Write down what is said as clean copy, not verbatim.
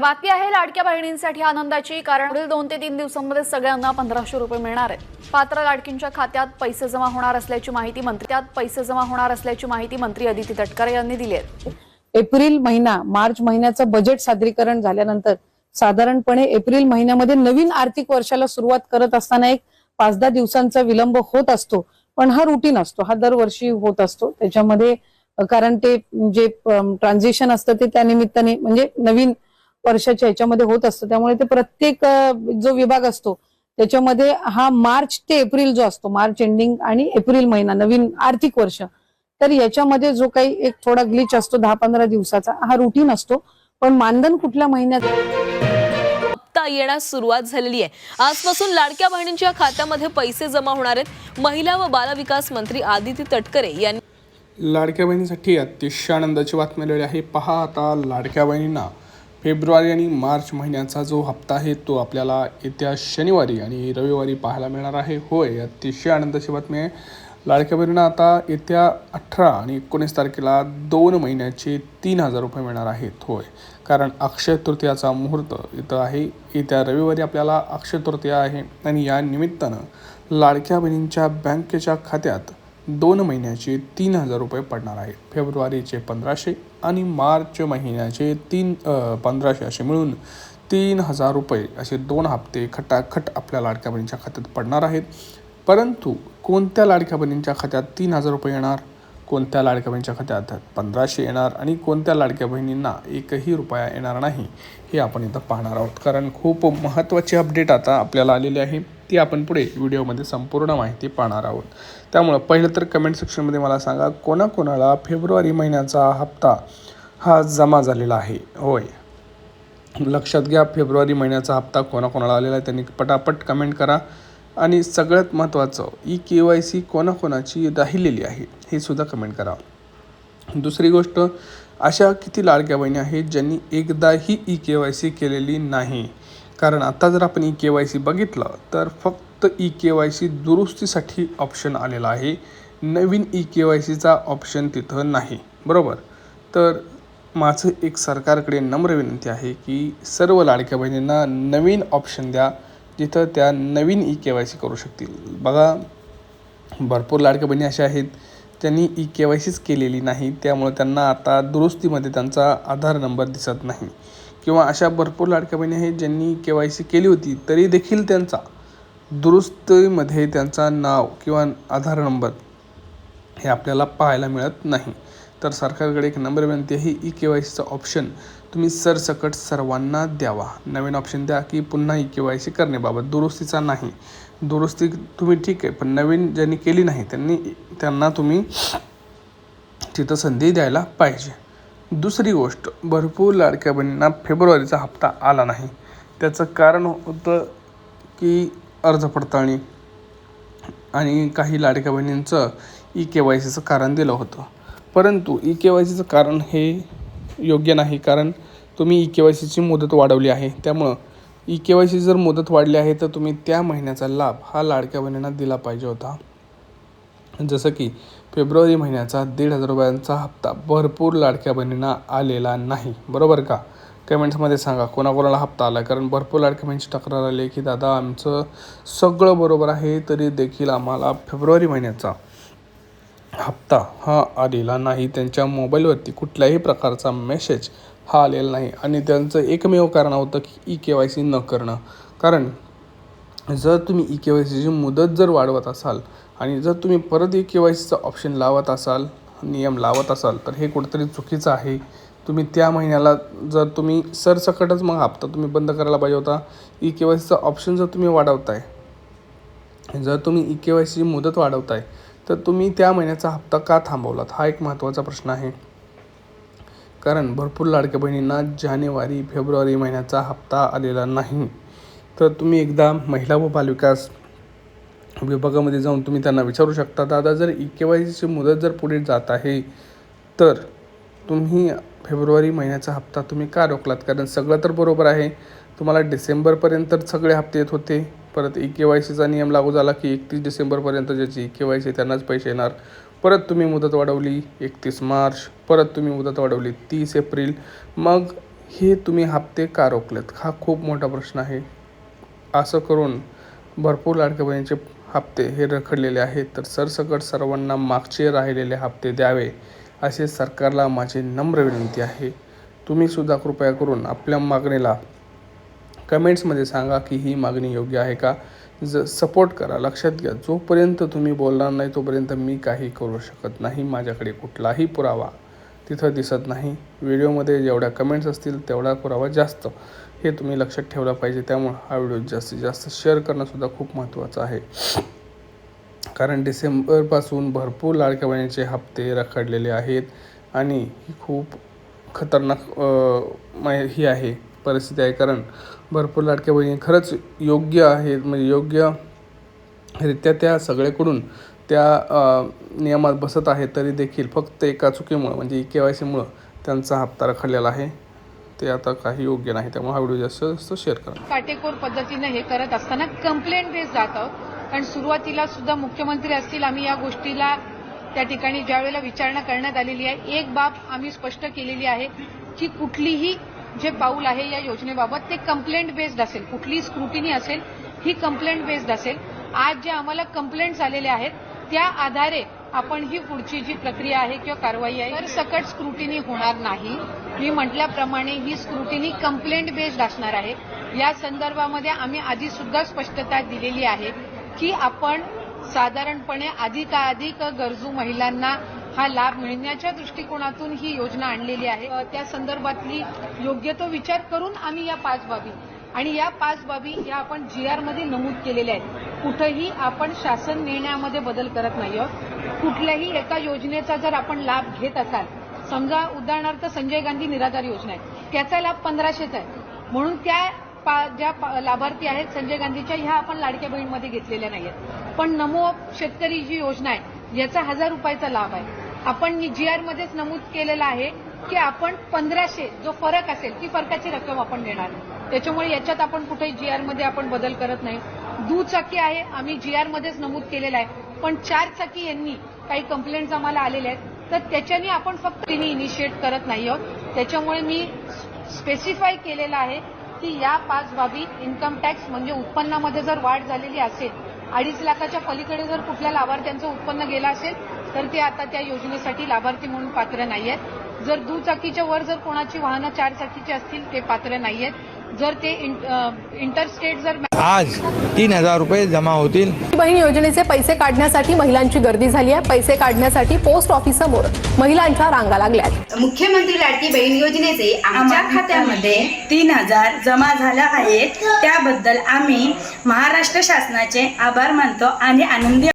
बातमी आहे लाडक्या बहिणींसाठी आनंदाची, कारण पुढील 2 ते 3 दिवसांमध्ये सगळ्यांना 1500 रुपये मिळणार आहेत। पात्र लाडकींच्या खात्यात पैसे जमा होणार असल्याची माहिती मंत्री अदिती तटकरे यांनी दिली आहे। एप्रिल महिना मार्च महिन्याचं बजेट सादरीकरण झाल्यानंतर साधारणपणे एप्रिल महिन्यामध्ये नवीन आर्थिक वर्षाला सुरुवात करत असताना एक 5-10 दिवसांचा विलंब होत असतो, पण हा रुटीन असतो, हा दरवर्षी होत असतो। त्याच्यामध्ये कारण ते जे ट्रान्झिशन असतं ते त्या निमित्ताने म्हणजे नवीन वर्षाच्या ह्याच्यामध्ये होत असतं, त्यामुळे ते प्रत्येक जो विभाग असतो त्याच्यामध्ये हा मार्च ते एप्रिल जो असतो, मार्च एंडिंग आणि एप्रिल महिना नवीन आर्थिक वर्ष, तर याच्यामध्ये जो काही एक थोडा ग्लिच असतो 10-15 दिवसाचा, हा रुटीन असतो। पण मानधन कुठल्या महिन्यात हप्ता येण्यास सुरुवात झालेली आहे। आजपासून लाडक्या बहिणींच्या खात्यामध्ये पैसे जमा होणार आहेत। महिला व बालविकास मंत्री अदिती तटकरे यांनी लाडक्या बहिणीसाठी अतिशय आनंदाची बातमी मिळाली आहे। पहा, आता लाडक्या बहिणींना फेब्रुवारी आणि मार्च महिन्याचा जो हप्ता आहे तो आपल्याला येत्या शनिवारी आणि रविवारी पाहायला मिळणार आहे। होय, अतिशय आनंदाची बातमी आहे। लाडक्या बहिणींना आता येत्या 18 आणि 19 तारखेला 2 महिन्याचे 3000 रुपये मिळणार आहेत। होय, कारण अक्षय तृतीयाचा मुहूर्त इथं आहे। येत्या रविवारी आपल्याला अक्षय तृतीया आहे आणि या निमित्तानं लाडक्या बहिणींच्या बँकेच्या खात्यात 2 महिन्याचे 3000 रुपये पडणार आहेत। फेब्रुवारीचे 1500 आणि मार्च महिन्याचे 1500 असे मिळून 3000 रुपये असे 2 हप्ते खटाखट आपल्या लाडक्या बहिणींच्या खात्यात पडणार आहेत। परंतु कोणत्या लाडक्या बहिणींच्या खात्यात 3000 रुपये येणार, कोणत्या लाडक्या बहिणींच्या खात्यात 1500 येणार आणि कोणत्या लाडक्या बहिणींना 1ही रुपया येणार नाही, हे आपण इथं पाहणार आहोत। कारण खूप महत्त्वाची अपडेट आता आपल्याला आलेली आहे, ती आपण पुढे व्हिडिओमध्ये संपूर्ण माहिती पाहणार आहोत। त्यामुळं पहिलं तर कमेंट सेक्शनमध्ये मला सांगा, कोणाकोणाला फेब्रुवारी महिन्याचा हप्ता हा जमा झालेला आहे। होय, लक्षात घ्या, फेब्रुवारी महिन्याचा हप्ता कोणाकोणाला आलेला आहे त्यांनी पटापट कमेंट करा। आणि सगळ्यात महत्त्वाचं, EKYC कोणाकोणाची राहिलेली आहे हे सुद्धा कमेंट करा। दुसरी गोष्ट, अशा किती लाडक्या बहिणी आहेत ज्यांनी एकदाही EKYC केलेली नाही, कारण आता जर आपण EKYC बघितलं तर फक्त EKYC दुरुस्तीसाठी ऑप्शन आलेला आहे, नवीन EKYCचा ऑप्शन तिथं नाही, बरोबर। तर माझं एक सरकारकडे नम्र विनंती आहे की सर्व लाडक्या बहिणींना नवीन ऑप्शन द्या, जिथं त्या नवीन EKYC करू शकतील। बघा, भरपूर लाडक्या बहिणी अशा आहेत त्यांनी EKYCच केलेली नाही, त्यामुळे त्यांना आता दुरुस्तीमध्ये त्यांचा आधार नंबर दिसत नाही, किंवा अशा भरपूर लाडक्या बहिणी आहेत ज्यांनी EKYC केली होती तरी देखील त्यांचा दुरुस्तीमध्ये त्यांचा नाव किंवा आधार नंबर हे आपल्याला पाहायला मिळत नाही। तर सरकारकडे एक नम्र विनंती आहे, EKYCचा ऑप्शन तुम्ही सरसकट सर्वांना द्यावा। नवीन ऑप्शन द्या की पुन्हा EKYC करण्याबाबत, दुरुस्तीचा नाही। दुरुस्ती तुम्ही ठीक आहे, पण नवीन ज्यांनी केली नाही त्यांना तुम्ही तिथं संधी द्यायला पाहिजे। दुसरी गोष्ट, भरपूर लाडक्या बहिणींना फेब्रुवारीचा हप्ता आला नाही, त्याचं कारण होतं की अर्ज पडताळणी, आणि काही लाडक्या बहिणींचं EKYCचं कारण दिलं होतं। परंतु EKYCचं कारण हे योग्य नाही, कारण तुम्ही EKYCची मुदत वाढवली आहे। त्यामुळं EKYC जर मुदत वाढली आहे तर तुम्ही त्या महिन्याचा लाभ हा लाडक्या बहिणींना दिला पाहिजे होता। जसं की फेब्रुवारी महिन्याचा 1500 रुपयांचा हप्ता भरपूर लाडक्या बहिणींना आलेला नाही, बरोबर का? कमेंट्समध्ये सांगा कोणाकोणाला हप्ता आला, कारण भरपूर लाडक्या बहिणींची तक्रार आली की दादा आमचं सगळं बरोबर आहे तरी देखील आम्हाला फेब्रुवारी महिन्याचा हप्ता हा आलेला नाही, त्यांच्या मोबाईलवरती कुठल्याही प्रकारचा मेसेज हा आलेला नाही। आणि त्यांचं एकमेव कारण होतं की EKYC न करणं। कारण जर तुम्ही EKYCची मुदत जर वाढवत असाल आणि जर तुम्ही परत EKYCचा ऑप्शन लावत असाल, नियम लावत असाल, तर हे कुठेतरी चुकीचं आहे। तुम्ही त्या महिन्याला जर तुम्ही सरसकटच मग हप्ता तुम्ही बंद करायला पाहिजे होता। EKYCचा ऑप्शन जर तुम्ही वाढवताय, जर तुम्ही EKYCची मुदत वाढवताय, तर तुम्ही त्या महिन्याचा हप्ता का थांबवलात, हा एक महत्त्वाचा प्रश्न आहे। कारण भरपूर लाडक्या बहिणींना जानेवारी फेब्रुवारी महिन्याचा हप्ता आलेला नाही। तर तुम्ही एकदा महिला व बालविकास विभागामध्ये जाऊन तुम्ही त्यांना विचारू शकता, दादा जर EKYCची मुदत जर पुढे जात आहे तर तुम्ही फेब्रुवारी महिन्याचा हप्ता तुम्ही का रोखलात? कारण सगळं तर बरोबर आहे, तुम्हाला डिसेंबरपर्यंत सगळे हप्ते येत होते, परत EKYCचा नियम लागू झाला की 31 डिसेंबरपर्यंत ज्याची EKYC त्यांनाच पैसे येणार। परत तुम्ही मुदत वाढवली 31 मार्च, परत तुम्ही मुदत वाढवली 30 एप्रिल, मग हे तुम्ही हप्ते का रोखलेत? हा खूप मोठा प्रश्न आहे. असं करून भरपूर लाडक्या बहिणीचे हप्ते हे रखडलेले आहेत. तर सरसकट सर्वांना मागचे राहिलेले हप्ते द्यावे असे सरकारला माझी नम्र विनंती आहे. तुम्ही सुद्धा कृपया करून आपल्या मागणीला कमेंट्समध्ये सांगा की ही मागणी योग्य आहे का. सपोर्ट करा. लक्षात घ्या, जोपर्यंत तुम्ही बोलणार नाही तोपर्यंत मी काही करू शकत नाही. माझ्याकडे कुठलाही पुरावा तिथं दिसत नाही. व्हिडिओमध्ये जेवढ्या कमेंट्स असतील तेवढा पुरावा जास्त, हे तुम्ही लक्षात ठेवला पाहिजे. त्यामुळे हा व्हिडिओ जास्तीत जास्त शेअर करणंसुद्धा खूप महत्त्वाचं आहे. कारण डिसेंबरपासून भरपूर लाडक्या बहिणीचे हप्ते रखडलेले आहेत आणि ही खूप खतरनाक ही आहे परिस्थिती आहे. कारण भरपूर लाडक्या बहिणी खरंच योग्य आहेत, म्हणजे योग्यरित्या त्या सगळ्याकडून त्या नियमात बसत आहेत, तरी देखील फक्त एका चुकीमुळं म्हणजे KYCमुळं त्यांचा हप्ता रखडलेला आहे. ते आता काही योग्य नाही. त्यामुळे हा व्हिडिओ जास्त जास्त शेअर करा. काटेकोर पद्धतीने हे करत असताना कंप्लेंट बेस जात आहोत. कारण सुरुवातीला सुद्धा मुख्यमंत्री असतील, आम्ही या गोष्टीला त्या ठिकाणी ज्यावेळेला विचारणा करण्यात आलेली आहे, एक बाब आम्ही स्पष्ट केलेली आहे की कुठलीही जे पाऊल आहे या योजनेबाबत ते कंप्लेंट बेस्ड असेल, कुठलीही स्क्रुटिनी असेल ही कंप्लेंट बेस्ड असेल. आज जे आम्हाला कंप्लेंट्स आलेल्या आहेत त्या आधारे आपण ही पुढची जी प्रक्रिया आहे किंवा कारवाई आहे तर सकट स्क्रुटिनी होणार नाही. मी म्हटल्याप्रमाणे ही स्क्रुटिनी कंप्लेंट बेस्ड असणार आहे. या संदर्भामध्ये आम्ही आधी सुद्धा स्पष्टता दिलेली आहे की आपण साधारणपणे अधिकाधिक गरजू महिलांना हा लाभ मिळण्याच्या दृष्टिकोनातून ही योजना आणलेली आहे. त्या संदर्भातली योग्य तो विचार करून आम्ही या 5 बाबी आणि या 5 बाबी या आपण GR मध्ये नमूद केलेल्या आहेत. कुठेही आपण शासन निर्णयामध्ये बदल करत नाही आहोत. कुठल्याही एका योजनेचा जर आपण लाभ घेत असाल, समजा उदाहरणार्थ संजय गांधी निराधार योजना आहे, त्याचा लाभ 1500चा आहे, म्हणून त्या ज्या लाभार्थी आहेत संजय गांधीच्या ह्या आपण लाडक्या बहीणमध्ये घेतलेल्या नाहीयेत. पण नमो शेतकरी जी योजना आहे याचा 1000 रुपयाचा लाभ आहे. आपण GR मध्येच नमूद केलेला आहे की आपण 1500 जो फरक असेल ती फरकाची रक्कम आपण देणार. त्याच्यामुळे याच्यात आपण कुठेही GR मध्ये आपण बदल करत नाही. दुचाकी आहे आम्ही GR मध्येच नमूद केलेला आहे, पण 4 चाकी यांनी काही कंप्लेंट्स आम्हाला आलेल्या आहेत तर त्याच्याने आपण फक्त इनिशिएट करत नाही आहोत. त्याच्यामुळे मी स्पेसिफाय केलेलं आहे की या 5 बाबी इन्कम टॅक्स म्हणजे उत्पन्नामध्ये जर वाढ झालेली असेल, 2.5 लाखाच्या पलीकडे जर कुठल्या लाभार्थ्यांचं उत्पन्न गेलं असेल तर ते आता त्या योजनेसाठी लाभार्थी म्हणून पात्र नाहीयेत. जर दुचाकीच्या वर जर कोणाची वाहनं 4 चाकीची असतील ते पात्र नाहीयेत. जर ते इंटरस्टेट जर आज 3000 रुपये जमा होतील. बहीण योजनेचे पैसे काढण्यासाठी महिलांची गर्दी झाली आहे. पैसे काढण्यासाठी पोस्ट ऑफिस समोर महिलांच्या रांगा लागल्यात. मुख्यमंत्री लाडकी बहीण योजनेचे आमच्या खात्यामध्ये 3000 जमा झाले आहेत. त्याबद्दल आम्ही महाराष्ट्र शासनाचे आभार मानतो आणि आनंदी